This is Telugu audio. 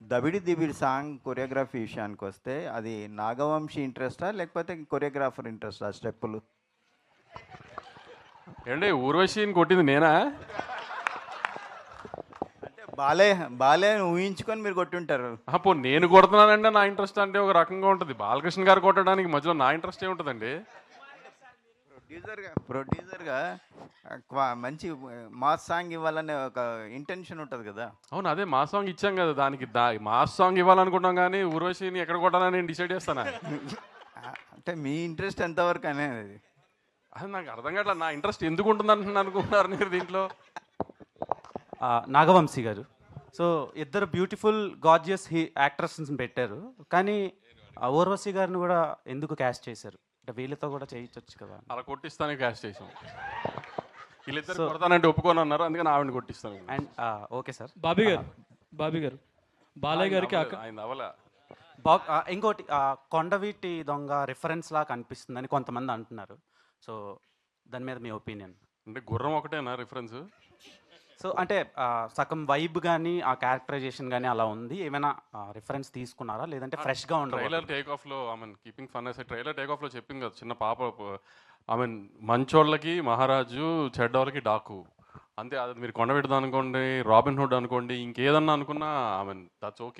'దబిడి దిబిడి' సాంగ్ కొరియోగ్రఫీ విషయానికొస్తే అది నాగవంశి ఇంట్రెస్టా? లేకపోతే కొరియోగ్రాఫర్ ఇంట్రెస్టా స్టెప్పులు? ఏండి ఊర్వశిని కొట్టింది నేనా? అంటే బాలే అని ఊహించుకొని మీరు కొట్టుంటారు. నేను కొడుతున్నానంటే నా ఇంట్రెస్ట్ అంటే ఒక రకంగా ఉంటుంది. బాలకృష్ణ గారు కొట్టడానికి మధ్యలో నా ఇంట్రెస్ట్ ఏముంటుందండి? ప్రొడ్యూసర్‌గా మంచి మాస్ సాంగ్ ఇవ్వాలనే ఒక ఇంటెన్షన్ ఉంటది గదా! అవును, అదే మా సాంగ్ ఇచ్చాం కదా, దానికి మాస్ సాంగ్ ఇవ్వాలనుకుంటాం కానీ ఊర్వశిని ఎక్కడ కొట్టాలని నేను డిసైడ్ చేస్తానా? అంటే మీ ఇంట్రెస్ట్ ఎంతవరకు అనేది. అది నాకు అర్థం కావట్లా. నా ఇంట్రెస్ట్ ఎందుకు ఉంటుంది అనుకుంటున్నారు మీరు దీంట్లో? నాగవంశీ గారు. సో ఇద్దరు బ్యూటిఫుల్ గార్జియస్ యాక్ట్రెస్ని పెట్టారు, కానీ ఊర్వశి గారిని కూడా ఎందుకు క్యాస్ట్ చేశారు? అంటే వీళ్ళతో కూడా చేయించవచ్చు కదా. అలా కొట్టిస్తానే క్యాష్ చేసాం. వీళ్ళిద్దరు కొడతానంటే ఒప్పుకొని అన్నారు, అందుకని ఆవిడని కొట్టిస్తాను. And okay sir. బాబీ గారు బాలయ్య గారికి ఆయన అవలా. ఇంకోటి కొండవీటి దొంగ రిఫరెన్స్ లా కనిపిస్తుందని కొంతమంది అంటున్నారు. సో దాని మీద మీ ఒపీనియన్? అంటే గుర్రం ఒకటేనా రిఫరెన్స్? సో అంటే సగం వైబ్ కానీ ఆ క్యారెక్టరైజేషన్ కానీ అలా ఉంది. ఏమైనా రిఫరెన్స్ తీసుకున్నారా, లేదంటే ఫ్రెష్గా ఉండదు? ట్రైలర్ టేక్ ఆఫ్లో కీపింగ్ ఫన్ అసలు ట్రైలర్ టేక్ ఆఫ్లో చెప్పింది కదా, చిన్న పాప మంచోళ్ళకి మహారాజు, చెడ్డోళ్ళకి డాకు అంతే. అది మీరు కొండ పెడదాం అనుకోండి, రాబిన్ హుడ్ అనుకోండి, ఇంకేదన్నా అనుకున్నా దట్స్ ఓకే.